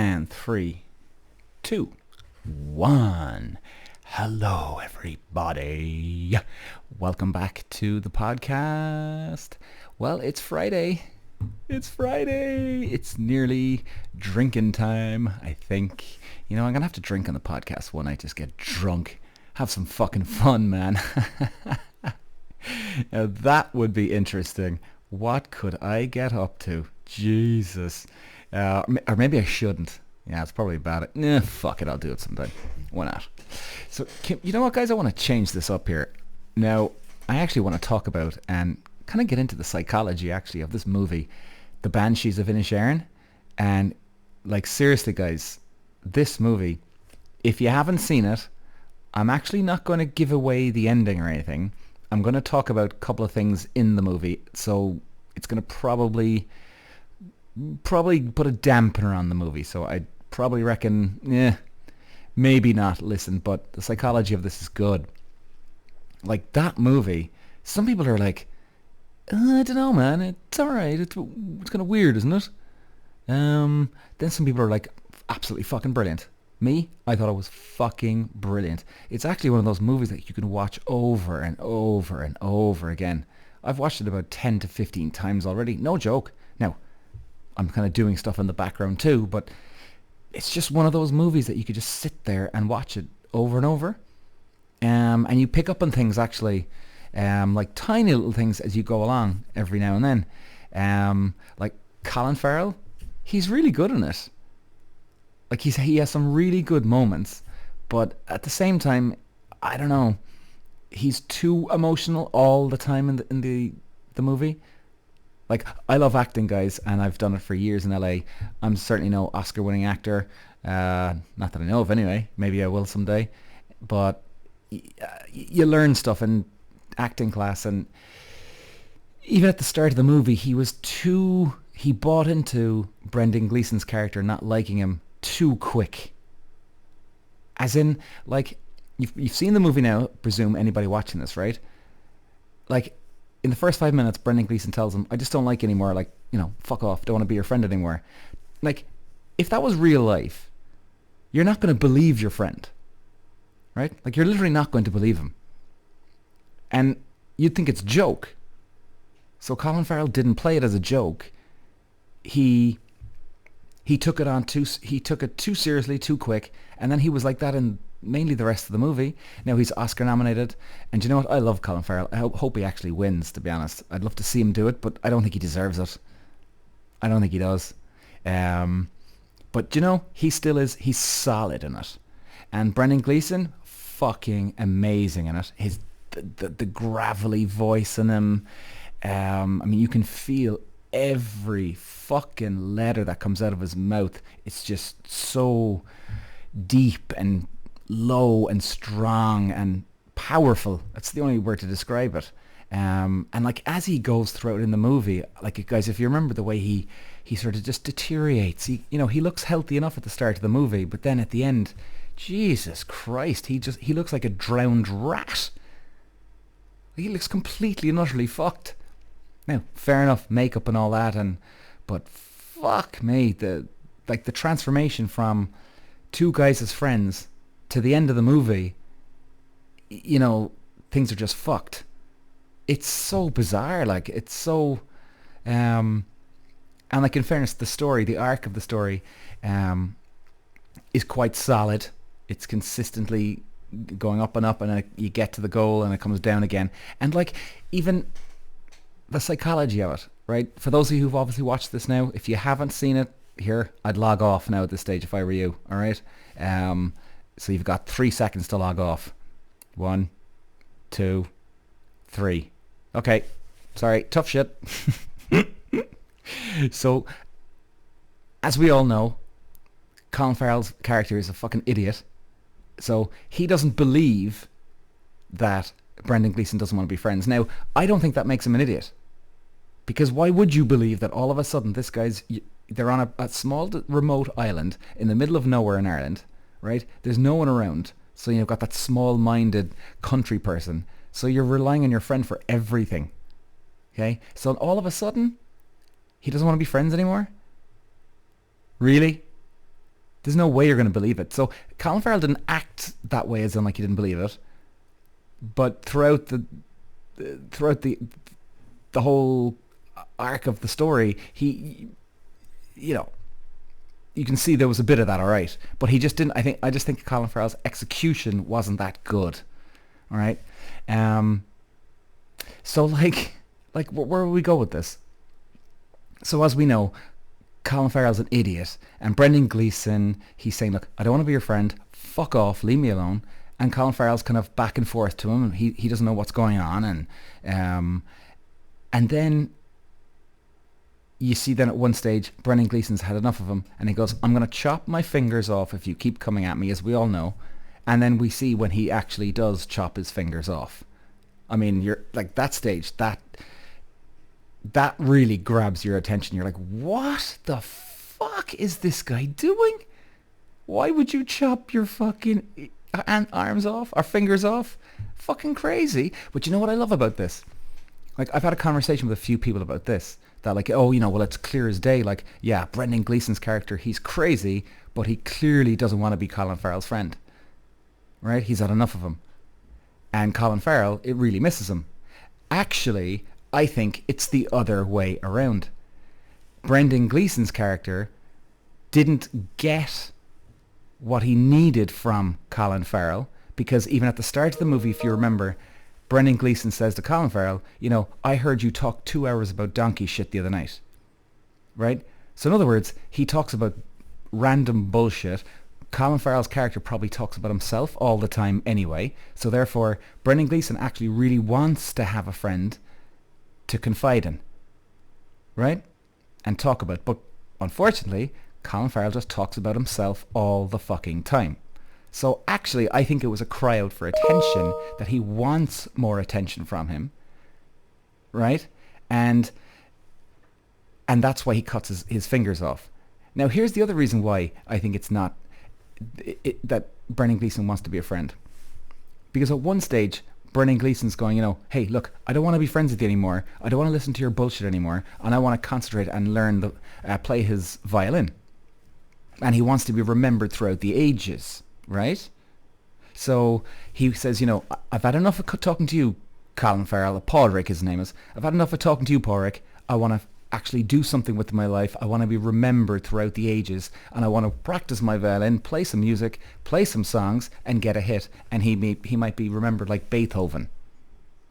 And 3, 2, 1. Hello, everybody. Welcome back to the podcast. Well, it's Friday. It's nearly drinking time, I think. You know, I'm going to have to drink on the podcast one night. Just get drunk. Have some fucking fun, man. Now, that would be interesting. What could I get up to? Jesus. Or maybe I shouldn't. Yeah, it's probably about it. Nah, fuck it. I'll do it sometime. Why not? So, you know what, guys? I want to change this up here. Now, I actually want to talk about and kind of get into the psychology, actually, of this movie, The Banshees of Inisherin. And, like, seriously, guys, this movie, if you haven't seen it, I'm actually not going to give away the ending or anything. I'm going to talk about a couple of things in the movie, so it's going to probably put a dampener on the movie. So I'd probably reckon, maybe not listen, but the psychology of this is good. Like, that movie, some people are like, I don't know, man, it's alright, it's kind of weird, isn't it? Then some people are like, absolutely fucking brilliant. Me, I thought it was fucking brilliant. It's actually one of those movies that you can watch over and over and over again. I've watched it about 10 to 15 times already. No joke. Now, I'm kind of doing stuff in the background too, but it's just one of those movies that you could just sit there and watch it over and over. And you pick up on things, actually, like tiny little things as you go along every now and then. Like Colin Farrell, he's really good in it. Like, he has some really good moments, but at the same time, I don't know, he's too emotional all the time in the movie. Like, I love acting, guys, and I've done it for years in LA. I'm certainly no Oscar-winning actor, not that I know of anyway. Maybe I will someday. But you learn stuff in acting class, and even at the start of the movie, he bought into Brendan Gleeson's character not liking him too quick. As in, like, you've seen the movie now, presume anybody watching this, right? Like, in the first 5 minutes, Brendan Gleeson tells him, I just don't like you anymore, like, you know, fuck off, don't want to be your friend anymore. Like, if that was real life, you're not going to believe your friend, right? Like, you're literally not going to believe him. And you'd think it's a joke. So Colin Farrell didn't play it as a joke. He took it too seriously, too quick, and then he was like that in mainly the rest of the movie. Now he's Oscar nominated, and you know what? I love Colin Farrell. I hope he actually wins, to be honest. I'd love to see him do it, but I don't think he deserves it. I don't think he does. But you know, he still is. He's solid in it. And Brendan Gleeson, fucking amazing in it. The gravelly voice in him. I mean, you can feel every fucking letter that comes out of his mouth. It's just so deep and low and strong and powerful. That's the only word to describe it. And like, as he goes throughout in the movie, like, guys, if you remember the way he sort of just deteriorates. He looks healthy enough at the start of the movie, but then at the end, Jesus Christ, he looks like a drowned rat. He looks completely and utterly fucked. Now, fair enough, makeup and all that, but fuck me, the transformation from two guys as friends to the end of the movie, you know, things are just fucked. It's so bizarre, like, it's so, and like, in fairness, the arc of the story, is quite solid. It's consistently going up, and you get to the goal, and it comes down again. And like, even the psychology of it, right? For those of you who've obviously watched this now, if you haven't seen it here, I'd log off now at this stage if I were you, all right? So you've got 3 seconds to log off. 1, 2, 3. Okay, sorry, tough shit. So, as we all know, Colin Farrell's character is a fucking idiot. So he doesn't believe that Brendan Gleeson doesn't want to be friends. Now, I don't think that makes him an idiot. Because why would you believe that all of a sudden they're on a small remote island in the middle of nowhere in Ireland, right? There's no one around. So you've got that small-minded country person. So you're relying on your friend for everything. Okay? So all of a sudden, he doesn't want to be friends anymore? Really? There's no way you're going to believe it. So Colin Farrell didn't act that way as in like he didn't believe it, but throughout the whole arc of the story, he, you know, you can see there was a bit of that, all right, but he just didn't. I just think Colin Farrell's execution wasn't that good, all right. So like where will we go with this? So as we know, Colin Farrell's an idiot, and Brendan Gleeson, he's saying, look, I don't want to be your friend, fuck off, leave me alone. And Colin Farrell's kind of back and forth to him, and he doesn't know what's going on, and then you see then at one stage, Brendan Gleeson's had enough of him, and he goes, I'm going to chop my fingers off if you keep coming at me, as we all know. And then we see when he actually does chop his fingers off. I mean, you're like, that stage, that really grabs your attention. You're like, what the fuck is this guy doing? Why would you chop your fucking arms off or fingers off? Fucking crazy. But you know what I love about this? Like, I've had a conversation with a few people about this, that like, oh, you know, well, it's clear as day. Like, yeah, Brendan Gleeson's character, he's crazy, but he clearly doesn't want to be Colin Farrell's friend. Right? He's had enough of him. And Colin Farrell, it really misses him. Actually, I think it's the other way around. Brendan Gleeson's character didn't get what he needed from Colin Farrell, because even at the start of the movie, if you remember, Brendan Gleeson says to Colin Farrell, you know, I heard you talk 2 hours about donkey shit the other night. Right? So in other words, he talks about random bullshit. Colin Farrell's character probably talks about himself all the time anyway. So therefore, Brendan Gleeson actually really wants to have a friend to confide in. Right? And talk about. But unfortunately, Colin Farrell just talks about himself all the fucking time. So actually, I think it was a cry out for attention, that he wants more attention from him, right? And that's why he cuts his fingers off. Now, here's the other reason why I think it's not that Brendan Gleeson wants to be a friend. Because at one stage, Brendan Gleeson's going, you know, hey, look, I don't want to be friends with you anymore. I don't want to listen to your bullshit anymore. And I want to concentrate and learn play his violin. And he wants to be remembered throughout the ages. Right? So he says, you know, I've had enough of talking to you, Colin Farrell. Paulrick, his name is. I've had enough of talking to you, Paulrick. I want to actually do something with my life. I want to be remembered throughout the ages, and I want to practice my violin, play some music, play some songs, and get a hit. And he might be remembered like Beethoven.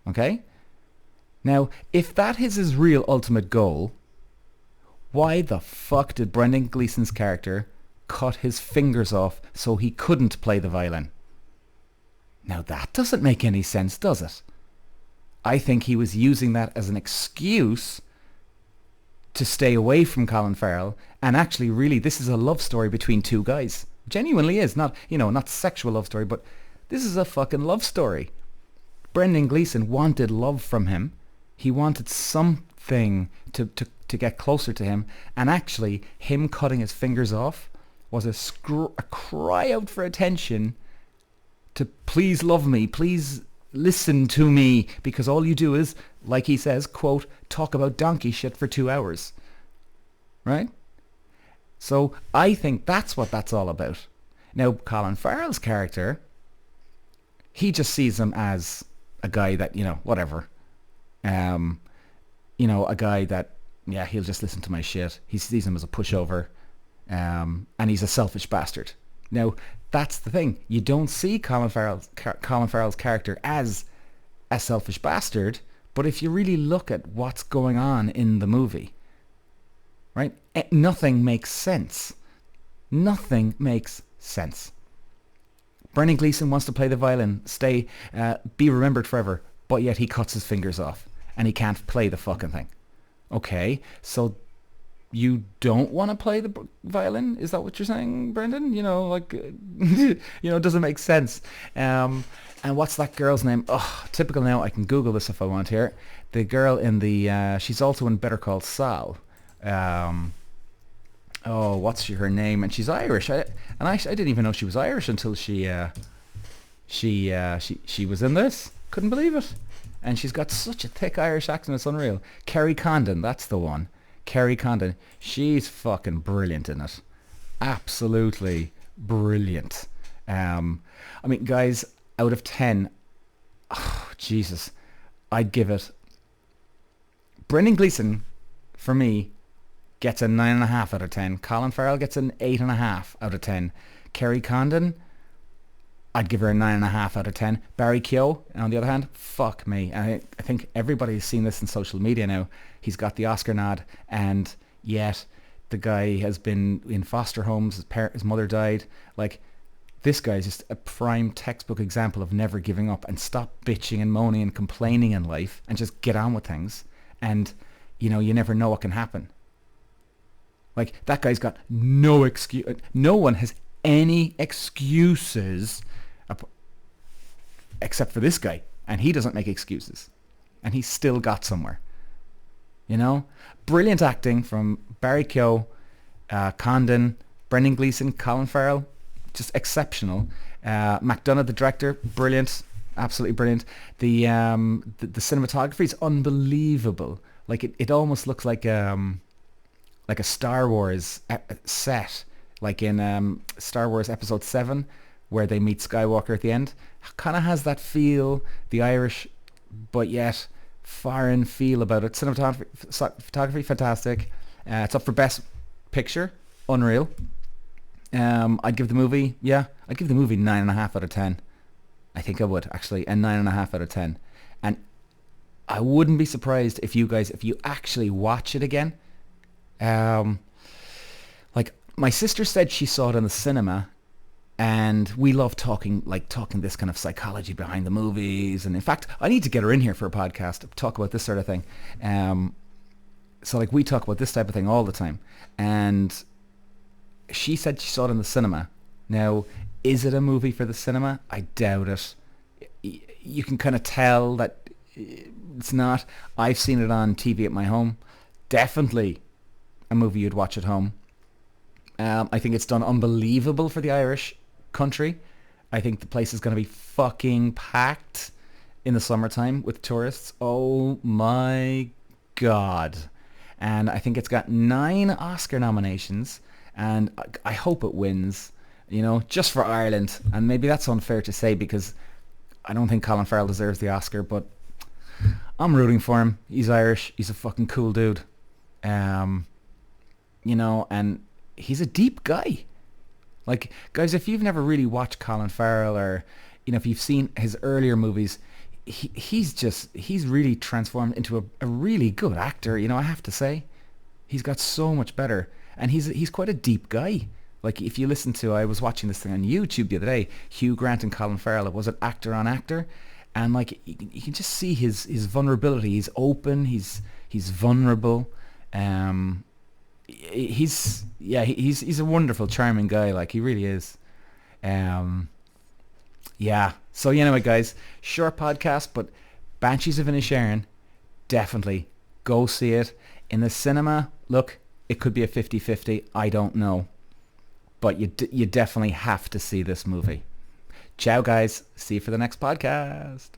Okay? Now, if that is his real ultimate goal, why the fuck did Brendan Gleeson's character cut his fingers off so he couldn't play the violin? Now that doesn't make any sense, does it? I think he was using that as an excuse to stay away from Colin Farrell, and actually really this is a love story between two guys. Genuinely is, not, you know, not sexual love story, but this is a fucking love story. Brendan Gleeson wanted love from him. He wanted something to get closer to him, and actually him cutting his fingers off was a cry out for attention, to please love me, please listen to me, because all you do is, like he says, quote, talk about donkey shit for 2 hours. Right? So I think that's what that's all about. Now, Colin Farrell's character, he just sees him as a guy that, you know, whatever. You know, a guy that, yeah, he'll just listen to my shit. He sees him as a pushover. And he's a selfish bastard. Now, that's the thing. You don't see Colin Farrell's character as a selfish bastard, but if you really look at what's going on in the movie, right, nothing makes sense. Nothing makes sense. Brendan Gleeson wants to play the violin, be remembered forever, but yet he cuts his fingers off, and he can't play the fucking thing. Okay, so you don't want to play the violin? Is that what you're saying, Brendan? You know, like, you know, it doesn't make sense. And what's that girl's name? Oh, typical now. I can Google this if I want here. The girl in the, she's also in Better Call Saul. What's her name? And she's Irish. I didn't even know she was Irish until she was in this. Couldn't believe it. And she's got such a thick Irish accent, it's unreal. Kerry Condon, that's the one. Kerry Condon, she's fucking brilliant in it. absolutely brilliant. I mean, guys, out of 10, oh, Jesus, I'd give it. Brendan Gleeson, for me, gets a 9.5 out of 10. Colin Farrell gets an 8.5 out of 10. Kerry Condon, I'd give her a 9.5 out of 10. Barry Keogh, on the other hand, fuck me. I think everybody's seen this in social media now. He's got the Oscar nod, and yet the guy has been in foster homes. His mother died. Like, this guy is just a prime textbook example of never giving up, and stop bitching and moaning and complaining in life and just get on with things. And, you never know what can happen. Like, that guy's got no excuse. No one has any excuses except for this guy. And he doesn't make excuses. And he's still got somewhere. Brilliant acting from Barry Keogh, Condon, Brendan Gleeson, Colin Farrell. Just exceptional. McDonagh, the director, brilliant. Absolutely brilliant. The cinematography is unbelievable. Like, it almost looks like a Star Wars set, like in Star Wars Episode 7, where they meet Skywalker at the end. Kind of has that feel, the Irish, but yet foreign feel about it. Photography, fantastic. It's up for Best Picture, unreal. I'd give the movie 9.5 out of 10. I think I would, actually, a 9.5 out of 10. And I wouldn't be surprised if you actually watch it again. Like, my sister said she saw it in the cinema, and we love talking this kind of psychology behind the movies. And in fact, I need to get her in here for a podcast to talk about this sort of thing. So like, we talk about this type of thing all the time. And she said she saw it in the cinema. Now, is it a movie for the cinema? I doubt it. You can kind of tell that it's not. I've seen it on TV at my home. Definitely a movie you'd watch at home. I think it's done unbelievable for the Irish country. I think the place is going to be fucking packed in the summertime with tourists. Oh my God. And I think it's got 9 Oscar nominations, and I hope it wins, just for Ireland. And maybe that's unfair to say, because I don't think Colin Farrell deserves the Oscar, but I'm rooting for him. He's Irish. He's a fucking cool dude. And he's a deep guy. Like, guys, if you've never really watched Colin Farrell, or, if you've seen his earlier movies, he's really transformed into a really good actor, I have to say. He's got so much better. And he's quite a deep guy. Like, if you listen to, I was watching this thing on YouTube the other day, Hugh Grant and Colin Farrell. It was an actor on actor. And, like, you can just see his vulnerability. He's open. He's vulnerable. He's a wonderful, charming guy. Like, he really is. Yeah. So, anyway, guys, short podcast, but Banshees of Inisherin, definitely go see it in the cinema. Look, it could be a 50-50. I don't know. But you definitely have to see this movie. Ciao, guys. See you for the next podcast.